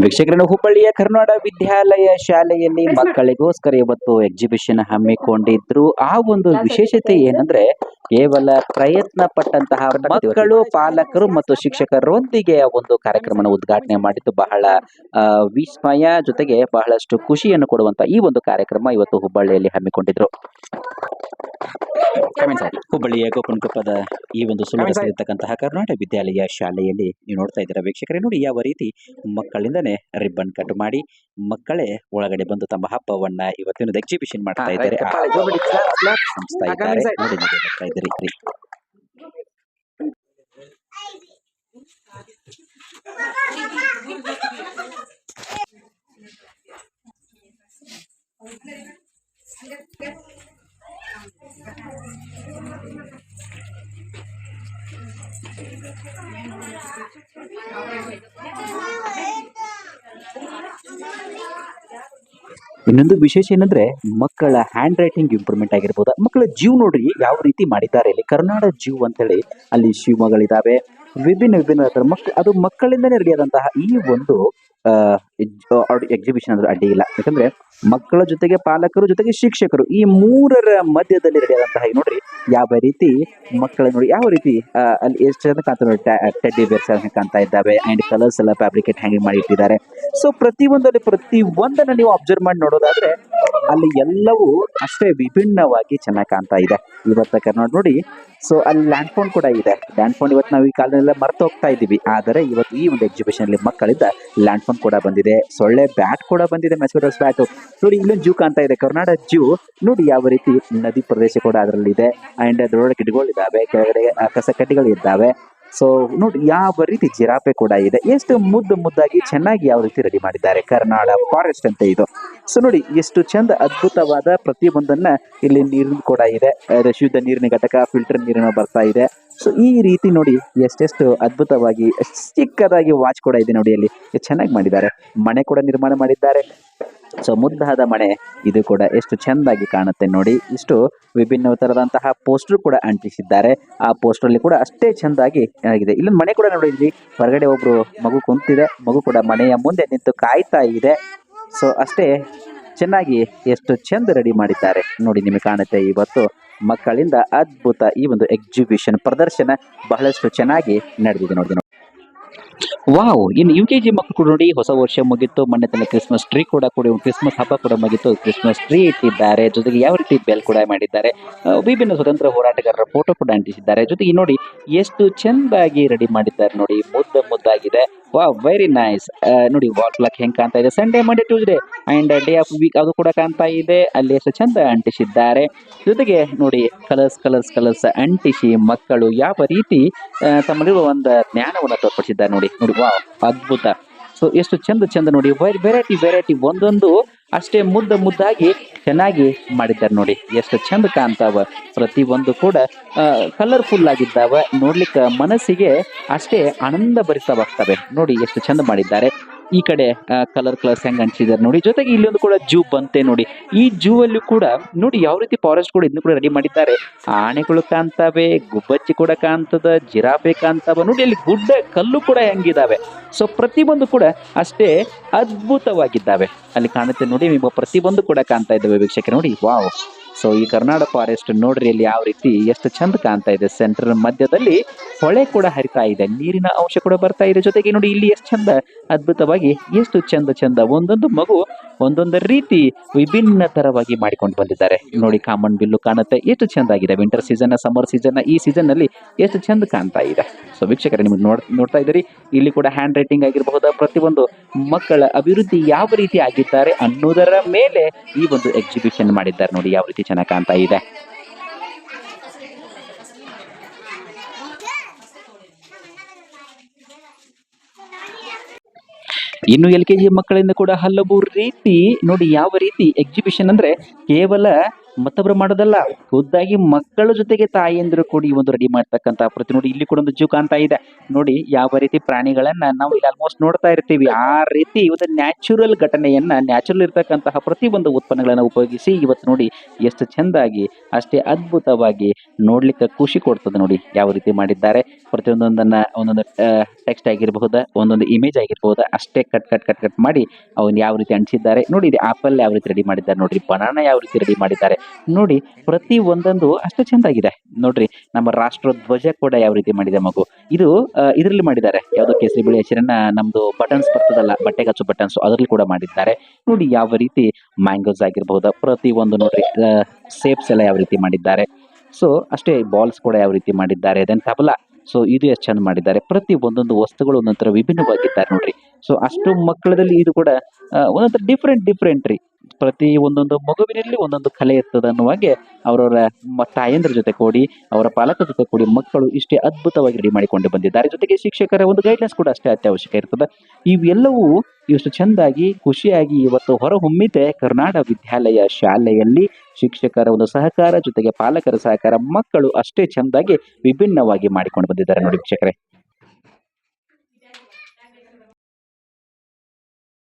ವೀಕ್ಷಕರನ್ನು ಹುಬ್ಬಳ್ಳಿಯ ಕರ್ನಾಟಕ ವಿದ್ಯಾಲಯ ಶಾಲೆಯಲ್ಲಿ ಮಕ್ಕಳಿಗೋಸ್ಕರ ಇವತ್ತು ಎಕ್ಸಿಬಿಷನ್ ಹಮ್ಮಿಕೊಂಡಿದ್ರು. ಆ ಒಂದು ವಿಶೇಷತೆ ಏನಂದ್ರೆ ಕೇವಲ ಪ್ರಯತ್ನ ಪಟ್ಟಂತಹ ಮಕ್ಕಳು, ಪಾಲಕರು ಮತ್ತು ಶಿಕ್ಷಕರೊಂದಿಗೆ ಒಂದು ಕಾರ್ಯಕ್ರಮನ ಉದ್ಘಾಟನೆ ಮಾಡಿದ್ದು ಬಹಳ ವಿಸ್ಮಯ ಜೊತೆಗೆ ಬಹಳಷ್ಟು ಖುಷಿಯನ್ನು ಕೊಡುವಂತ ಈ ಒಂದು ಕಾರ್ಯಕ್ರಮ ಇವತ್ತು ಹುಬ್ಬಳ್ಳಿಯಲ್ಲಿ ಹಮ್ಮಿಕೊಂಡಿದ್ರು. ಹುಬ್ಬಳ್ಳಿಯ ಗೋಪನಕೊಪ್ಪದ ಈ ಒಂದು ಸುಲಭದಲ್ಲಿರ್ತಕ್ಕಂತಹ ಕರ್ನಾಟಕ ವಿದ್ಯಾಲಯ ಶಾಲೆಯಲ್ಲಿ ನೀವು ನೋಡ್ತಾ ಇದ್ದೀರಾ ವೀಕ್ಷಕರೇ. ನೋಡಿ ಯಾವ ರೀತಿ ಮಕ್ಕಳಿಂದನೇ ರಿಬ್ಬನ್ ಕಟ್ ಮಾಡಿ ಮಕ್ಕಳೇ ಒಳಗಡೆ ಬಂದು ತಮ್ಮ ಹಬ್ಬವನ್ನ ಇವತ್ತಿನ ಎಕ್ಸಿಬಿಷನ್ ಮಾಡ್ತಾ ಇದ್ದಾರೆ. ನೋಡಿ ನೀವು ನೋಡ್ತಾ ಇದ್ದೀರಿ. ಇನ್ನೊಂದು ವಿಶೇಷ ಏನಂದ್ರೆ ಮಕ್ಕಳ ಹ್ಯಾಂಡ್ ರೈಟಿಂಗ್ ಇಂಪ್ರೂವ್ಮೆಂಟ್ ಆಗಿರ್ಬೋದು. ಮಕ್ಕಳ ಜೀವ್ ನೋಡ್ರಿ ಯಾವ ರೀತಿ ಮಾಡಿದ್ದಾರೆ ಇಲ್ಲಿ. ಕರ್ನಾಟಕ ಜೀವ್ ಅಂತೇಳಿ ಅಲ್ಲಿ ಶಿವಮೊಗ್ಗಳಿದಾವೆ, ವಿಭಿನ್ನ ತರ ಅದು ಮಕ್ಕಳಿಂದನೇ ರೆಡಿ ಆದಂತಹ ಈ ಒಂದು ಎಕ್ಸಿಬಿಷನ್ ಅಂದ್ರೆ ಅಡ್ಡಿ ಇಲ್ಲ. ಯಾಕಂದ್ರೆ ಮಕ್ಕಳ ಜೊತೆಗೆ ಪಾಲಕರು ಜೊತೆಗೆ ಶಿಕ್ಷಕರು ಈ ಮೂರರ ಮಧ್ಯದಲ್ಲಿ ರೆಡಿ ಆದಂತಹ ನೋಡ್ರಿ ಯಾವ ರೀತಿ ಮಕ್ಕಳ ನೋಡಿ ಯಾವ ರೀತಿ ಅಲ್ಲಿ ಎಷ್ಟು ಜನ ಕಾಣ್ತಾ ನೋಡಿ ಟೆಡ್ಡಿ ಬೇರ್ಸ್ ಕಾಣ್ತಾ ಇದ್ದಾವೆ ಅಂಡ್ ಕಲರ್ಸ್ ಎಲ್ಲ ಫ್ಯಾಬ್ರಿಕೇಟ್ ಹ್ಯಾಂಗಿಂಗ್ ಮಾಡಿ ಇಟ್ಟಿದ್ದಾರೆ. ಸೊ ಪ್ರತಿ ಒಂದನ್ನ ನೀವು ಅಬ್ಸರ್ವ್ ಮಾಡಿ ನೋಡೋದಾದ್ರೆ ಅಲ್ಲಿ ಎಲ್ಲವೂ ಅಷ್ಟೇ ವಿಭಿನ್ನವಾಗಿ ಚೆನ್ನಾಗಿ ಕಾಣ್ತಾ ಇದೆ. ಇವತ್ತ ಕರ್ನಾಟಕ ನೋಡಿ ಸೊ ಅಲ್ಲಿ ಲ್ಯಾಂಡ್ ಫೋನ್ ಕೂಡ ಇದೆ. ಲ್ಯಾಂಡ್ ಫೋನ್ ಇವತ್ತು ನಾವು ಈ ಕಾಲದಲ್ಲೆಲ್ಲ ಮರ್ತು ಹೋಗ್ತಾ ಇದ್ದೀವಿ. ಆದರೆ ಇವತ್ತು ಈ ಒಂದು ಎಕ್ಸಿಬಿಷನ್ ಅಲ್ಲಿ ಮಕ್ಕಳಿಂದ ಲ್ಯಾಂಡ್ ಫೋನ್ ಕೂಡ ಬಂದಿದೆ, ಸೊಳ್ಳೆ ಬ್ಯಾಟ್ ಕೂಡ ಬಂದಿದೆ, ಮೆಸ್ಕಿಟೋಸ್ ಬ್ಯಾಟ್. ನೋಡಿ ಇಲ್ಲೊಂದು ಜೂ ಕಾಣ್ತಾ ಇದೆ, ಕರ್ನಾಟಕ ಜೂ. ನೋಡಿ ಯಾವ ರೀತಿ ನದಿ ಪ್ರದೇಶ ಕೂಡ ಅದರಲ್ಲಿ ಇದೆ ಅಂಡ್ ಅದರೊಳಗೆ ಗಿಡಗಳು ಇದ್ದಾವೆ, ಕೆಳಗಡೆ ಕಸ ಕಡ್ಡಿಗಳು ಇದ್ದಾವೆ. ಸೊ ನೋಡಿ ಯಾವ ರೀತಿ ಜಿರಾಫೆ ಕೂಡ ಇದೆ. ಎಷ್ಟು ಮುದ್ದಾಗಿ ಚೆನ್ನಾಗಿ ಯಾವ ರೀತಿ ರೆಡಿ ಮಾಡಿದ್ದಾರೆ. ಕರ್ನಾಟಕ ಫಾರೆಸ್ಟ್ ಅಂತ ಇದು. ಸೊ ನೋಡಿ ಎಷ್ಟು ಚಂದ ಅದ್ಭುತವಾದ ಪ್ರತಿಯೊಂದನ್ನ ಇಲ್ಲಿ ನೀರಿನ ಕೂಡ ಇದೆ, ಶುದ್ಧ ನೀರಿನ ಘಟಕ, ಫಿಲ್ಟರ್ ನೀರಿನ ಬರ್ತಾ ಇದೆ. ಸೊ ಈ ರೀತಿ ನೋಡಿ ಎಷ್ಟೆಷ್ಟು ಅದ್ಭುತವಾಗಿ ಚಿಕ್ಕದಾಗಿ ವಾಚ್ ಕೂಡ ಇದೆ ನೋಡಿ, ಅಲ್ಲಿ ಚೆನ್ನಾಗಿ ಮಾಡಿದ್ದಾರೆ. ಮನೆ ಕೂಡ ನಿರ್ಮಾಣ ಮಾಡಿದ್ದಾರೆ. ಸೊ ಮುದ್ದಾದ ಮನೆ ಇದು ಕೂಡ ಎಷ್ಟು ಚೆಂದಾಗಿ ಕಾಣುತ್ತೆ ನೋಡಿ. ಇಷ್ಟು ವಿಭಿನ್ನ ತರದಂತಹ ಪೋಸ್ಟರ್ ಕೂಡ ಅಂಟಿಸಿದ್ದಾರೆ. ಆ ಪೋಸ್ಟರ್ ಅಲ್ಲಿ ಕೂಡ ಅಷ್ಟೇ ಚೆಂದಾಗಿ ಆಗಿದೆ. ಇಲ್ಲೊಂದು ಮನೆ ಕೂಡ ನೋಡಿದ್ವಿ, ಹೊರಗಡೆ ಒಬ್ರು ಮಗು ಕುಂತಿದೆ, ಮಗು ಕೂಡ ಮನೆಯ ಮುಂದೆ ನಿಂತು ಕಾಯ್ತಾ ಇದೆ. ಸೊ ಅಷ್ಟೇ ಚೆನ್ನಾಗಿ ಎಷ್ಟು ಚೆಂದ ರೆಡಿ ಮಾಡಿದ್ದಾರೆ ನೋಡಿ. ನಿಮಗೆ ಕಾಣುತ್ತೆ ಇವತ್ತು ಮಕ್ಕಳಿಂದ ಅದ್ಭುತ ಈ ಒಂದು ಎಕ್ಸಿಬಿಷನ್ ಪ್ರದರ್ಶನ ಬಹಳಷ್ಟು ಚೆನ್ನಾಗಿ ನಡೆದಿದೆ ನೋಡಿ. ವಾವ್! ಇನ್ನು UKG ಮಕ್ಕಳು ಕೂಡ ನೋಡಿ ಹೊಸ ವರ್ಷ ಮುಗಿತ್ತು, ಮೊನ್ನೆ ತನ್ನ ಕ್ರಿಸ್ಮಸ್ ಟ್ರೀ ಕೂಡ ಕ್ರಿಸ್ಮಸ್ ಹಬ್ಬ ಕೂಡ ಮುಗಿತ್ತು, ಕ್ರಿಸ್ಮಸ್ ಟ್ರೀ ಇಟ್ಟಿದ್ದಾರೆ. ಜೊತೆಗೆ ಯಾವ ರೀತಿ ಬೆಲ್ ಕೂಡ ಮಾಡಿದ್ದಾರೆ. ವಿಭಿನ್ನ ಸ್ವತಂತ್ರ ಹೋರಾಟಗಾರರ ಫೋಟೋ ಕೂಡ ಅಂಟಿಸಿದ್ದಾರೆ. ಜೊತೆಗೆ ನೋಡಿ ಎಷ್ಟು ಚೆಂದಾಗಿ ರೆಡಿ ಮಾಡಿದ್ದಾರೆ ನೋಡಿ, ಮುದ್ದಾಗಿದೆ. Wow, very nice. ನೋಡಿ ವಾಲ್ ಕ್ಲಾಕ್ ಹೆಂಗ್ ಕಾಣ್ತಾ ಇದೆ. Sunday, Monday, Tuesday and day of week ಅದು ಕೂಡ ಕಾಣ್ತಾ ಇದೆ. ಅಲ್ಲಿ ಎಷ್ಟು ಚಂದ ಅಂಟಿಸಿದ್ದಾರೆ. ಜೊತೆಗೆ ನೋಡಿ ಕಲರ್ಸ್ ಅಂಟಿಸಿ ಮಕ್ಕಳು ಯಾವ ರೀತಿ ತಮ್ಮಲ್ಲಿರುವ ಒಂದು ಜ್ಞಾನವನ್ನು ತೋರ್ಪಡಿಸಿದ್ದಾರೆ ನೋಡಿ. ವಾವ್, ಅದ್ಭುತ. ಸೊ ಎಷ್ಟು ಚಂದ ನೋಡಿ, ವೆರೈಟಿ ಒಂದೊಂದು ಅಷ್ಟೇ ಮುದ್ದಾಗಿ ಚೆನ್ನಾಗಿ ಮಾಡಿದ್ದಾರೆ ನೋಡಿ. ಎಷ್ಟು ಚಂದ ಕಾಣ್ತಾವ. ಪ್ರತಿ ಒಂದು ಕೂಡ ಕಲರ್ಫುಲ್ ಆಗಿದ್ದಾವ. ನೋಡ್ಲಿಕ್ಕೆ ಮನಸ್ಸಿಗೆ ಅಷ್ಟೇ ಆನಂದ ಭರಿತವಾಗ್ತವೆ ನೋಡಿ. ಎಷ್ಟು ಚಂದ ಮಾಡಿದ್ದಾರೆ. ಈ ಕಡೆ ಕಲರ್ಸ್ ಹೆಂಗ್ ಅಂಟಿಸಿದ್ದಾರೆ ನೋಡಿ. ಜೊತೆಗೆ ಇಲ್ಲೊಂದು ಕೂಡ ಜೂ ಬಂತೆ ನೋಡಿ. ಈ ಜೂ ಅಲ್ಲಿ ಕೂಡ ನೋಡಿ ಯಾವ ರೀತಿ ಫಾರೆಸ್ಟ್ ಕೂಡ ಇದನ್ನು ಕೂಡ ರೆಡಿ ಮಾಡಿದ್ದಾರೆ. ಆನೆಗಳು ಕಾಣ್ತವೆ, ಗುಬ್ಬಚ್ಚಿ ಕೂಡ ಕಾಣ್ತದ, ಜಿರಾಫೆ ಕಾಣ್ತಾವ ನೋಡಿ. ಅಲ್ಲಿ ಗುಡ್ಡ ಕಲ್ಲು ಕೂಡ ಹೆಂಗಿದಾವೆ. ಸೊ ಪ್ರತಿಯೊಂದು ಕೂಡ ಅಷ್ಟೇ ಅದ್ಭುತವಾಗಿದ್ದಾವೆ. ಅಲ್ಲಿ ಕಾಣುತ್ತೆ ನೋಡಿ, ನಿಮ್ಮ ಪ್ರತಿಯೊಂದು ಕೂಡ ಕಾಣ್ತಾ ಇದ್ದಾವೆ ವೀಕ್ಷಕರು ನೋಡಿ. ವಾವ್! ಸೊ ಈ ಕರ್ನಾಟಕ ಫಾರೆಸ್ಟ್ ನೋಡ್ರಿ ಅಲ್ಲಿ ಯಾವ ರೀತಿ ಎಷ್ಟು ಚಂದ ಕಾಣ್ತಾ ಇದೆ. ಸೆಂಟರ್ ಮಧ್ಯದಲ್ಲಿ ಹೊಳೆ ಕೂಡ ಹರಿತಾ ಇದೆ, ನೀರಿನ ಅಂಶ ಕೂಡ ಬರ್ತಾ ಇದೆ. ಜೊತೆಗೆ ನೋಡಿ ಇಲ್ಲಿ ಎಷ್ಟು ಚಂದ ಅದ್ಭುತವಾಗಿ ಎಷ್ಟು ಚಂದ ಒಂದೊಂದು ಮಗು ಒಂದೊಂದು ರೀತಿ ವಿಭಿನ್ನ ತರವಾಗಿ ಮಾಡಿಕೊಂಡು ಬಂದಿದ್ದಾರೆ ನೋಡಿ. ಕಾಮನ್ ಬಿಲ್ಲು ಕಾಣುತ್ತೆ, ಎಷ್ಟು ಚಂದ ಆಗಿದೆ. ವಿಂಟರ್ ಸೀಸನ್, ಸಮ್ಮರ್ ಸೀಸನ್, ಈ ಸೀಸನ್ ನಲ್ಲಿ ಎಷ್ಟು ಚಂದ ಕಾಣ್ತಾ ಇದೆ. ಸೊ ವೀಕ್ಷಕರೇ ನಿಮ್ಗೆ ನೋಡ್ತಾ ಇದ್ದೀರಿ. ಇಲ್ಲಿ ಕೂಡ ಹ್ಯಾಂಡ್ ರೈಟಿಂಗ್ ಆಗಿರಬಹುದಾ, ಪ್ರತಿಯೊಂದು ಮಕ್ಕಳ ಅಭಿವೃದ್ಧಿ ಯಾವ ರೀತಿ ಆಗಿದ್ದಾರೆ ಅನ್ನೋದರ ಮೇಲೆ ಈ ಒಂದು ಎಕ್ಸಿಬಿಷನ್ ಮಾಡಿದ್ದಾರೆ ನೋಡಿ. ಯಾವ ರೀತಿ ಚೆನ್ನಾಗಿ ಕಾಣ್ತಾ ಇದೆ. ಇನ್ನು LKG ಮಕ್ಕಳಿಂದ ಕೂಡ ಹಲವು ರೀತಿ ನೋಡಿ ಯಾವ ರೀತಿ ಎಕ್ಸಿಬಿಷನ್ ಅಂದ್ರೆ ಕೇವಲ ಮತ್ತೊಬ್ರು ಮಾಡೋದಲ್ಲ, ಖುದ್ದಾಗಿ ಮಕ್ಕಳ ಜೊತೆಗೆ ತಾಯಿಯಂದಿರು ಕೂಡಿ ಈ ಒಂದು ರೆಡಿ ಮಾಡ್ತಕ್ಕಂಥ ಪ್ರತಿ ನೋಡಿ ಇಲ್ಲಿ ಕೂಡ ಒಂದು ಜೂ ಕಾಣ್ತಾ ಇದೆ. ನೋಡಿ ಯಾವ ರೀತಿ ಪ್ರಾಣಿಗಳನ್ನ ನಾವು ಇಲ್ಲಿ ಆಲ್ಮೋಸ್ಟ್ ನೋಡ್ತಾ ಇರ್ತೀವಿ. ಆ ರೀತಿ ಒಂದು ನ್ಯಾಚುರಲ್ ಘಟನೆಯನ್ನ ನ್ಯಾಚುರಲ್ ಇರ್ತಕ್ಕಂತಹ ಪ್ರತಿ ಒಂದು ಉತ್ಪನ್ನಗಳನ್ನ ಉಪಯೋಗಿಸಿ ಇವತ್ತು ನೋಡಿ ಎಷ್ಟು ಚೆಂದಾಗಿ, ಅಷ್ಟೇ ಅದ್ಭುತವಾಗಿ ನೋಡ್ಲಿಕ್ಕೆ ಖುಷಿ ಕೊಡ್ತದೆ ನೋಡಿ ಯಾವ ರೀತಿ ಮಾಡಿದ್ದಾರೆ. ಒಂದೊಂದು ಟೆಕ್ಸ್ಟ್ ಆಗಿರಬಹುದಾ, ಒಂದೊಂದು ಇಮೇಜ್ ಆಗಿರಬಹುದಾ, ಅಷ್ಟೇ ಕಟ್ ಮಾಡಿ ಅವನ್ ಯಾವ ರೀತಿ ಅಂಟಿಸಿದ್ದಾರೆ ನೋಡಿ. ಇದು ಆಪಲ್ ಯಾವ ರೀತಿ ರೆಡಿ ಮಾಡಿದ್ದಾರೆ ನೋಡ್ರಿ, ಬನಾನಾ ಯಾವ ರೀತಿ ರೆಡಿ ಮಾಡಿದ್ದಾರೆ ನೋಡಿ. ಪ್ರತಿ ಒಂದೊಂದು ಅಷ್ಟು ಚೆಂದಾಗಿದೆ ನೋಡ್ರಿ. ನಮ್ಮ ರಾಷ್ಟ್ರ ಧ್ವಜ ಕೂಡ ಯಾವ ರೀತಿ ಮಾಡಿದೆ ಮಗು. ಇದು ಇದರಲ್ಲಿ ಮಾಡಿದ್ದಾರೆ, ಯಾವ್ದೋ ಕೇಸರಿ ಬಿಳಿ ಹಸಿರನ್ನ ನಮ್ದು ಬಟನ್ಸ್ ಬರ್ತದಲ್ಲ, ಬಟ್ಟೆಗೆ ಹಚ್ಚೋ ಬಟನ್ಸ್, ಅದರಲ್ಲಿ ಕೂಡ ಮಾಡಿದ್ದಾರೆ ನೋಡಿ. ಯಾವ ರೀತಿ ಮ್ಯಾಂಗೋಸ್ ಆಗಿರಬಹುದಾ, ಪ್ರತಿ ಒಂದು ನೋಡ್ರಿ ಸೇಪ್ಸ್ ಎಲ್ಲ ಯಾವ ರೀತಿ ಮಾಡಿದ್ದಾರೆ. ಸೊ ಅಷ್ಟೇ ಬಾಲ್ಸ್ ಕೂಡ ಯಾವ ರೀತಿ ಮಾಡಿದ್ದಾರೆ, ದೆನ್ ತಬಲಾ. ಸೊ ಇದು ಎಷ್ಟು ಚಂದ ಮಾಡಿದ್ದಾರೆ. ಪ್ರತಿ ಒಂದೊಂದು ವಸ್ತುಗಳು ಒಂದೊಂಥರ ವಿಭಿನ್ನವಾಗಿದ್ದಾರೆ ನೋಡ್ರಿ. ಸೊ ಅಷ್ಟು ಮಕ್ಕಳದಲ್ಲಿ ಇದು ಕೂಡ ಒಂದೊಂಥರ ಡಿಫ್ರೆಂಟ್ ರೀ. ಪ್ರತಿ ಒಂದೊಂದು ಮಗುವಿನಲ್ಲಿ ಒಂದೊಂದು ಕಲೆ ಇರ್ತದೆ ಅನ್ನುವಾಗೆ ಅವರವರ ತಾಯಂದ್ರ ಜೊತೆ ಕೂಡಿ, ಅವರ ಪಾಲಕರ ಜೊತೆ ಕೂಡಿ ಮಕ್ಕಳು ಇಷ್ಟೇ ಅದ್ಭುತವಾಗಿ ರೆಡಿ ಮಾಡಿಕೊಂಡು ಬಂದಿದ್ದಾರೆ. ಜೊತೆಗೆ ಶಿಕ್ಷಕರ ಒಂದು ಗೈಡ್ನೆಸ್ ಕೂಡ ಅಷ್ಟೇ ಅತ್ಯವಶ್ಯಕ ಇರ್ತದೆ. ಇವೆಲ್ಲವೂ ಇಷ್ಟು ಚೆಂದಾಗಿ ಖುಷಿಯಾಗಿ ಇವತ್ತು ಹೊರಹೊಮ್ಮಿದೆ ಕರ್ನಾಟಕ ವಿದ್ಯಾಲಯ ಶಾಲೆಯಲ್ಲಿ. ಶಿಕ್ಷಕರ ಒಂದು ಸಹಕಾರ ಜೊತೆಗೆ ಪಾಲಕರ ಸಹಕಾರ, ಮಕ್ಕಳು ಅಷ್ಟೇ ಚೆಂದಾಗಿ ವಿಭಿನ್ನವಾಗಿ ಮಾಡಿಕೊಂಡು ಬಂದಿದ್ದಾರೆ ನೋಡಿ ವೀಕ್ಷಕರೇ.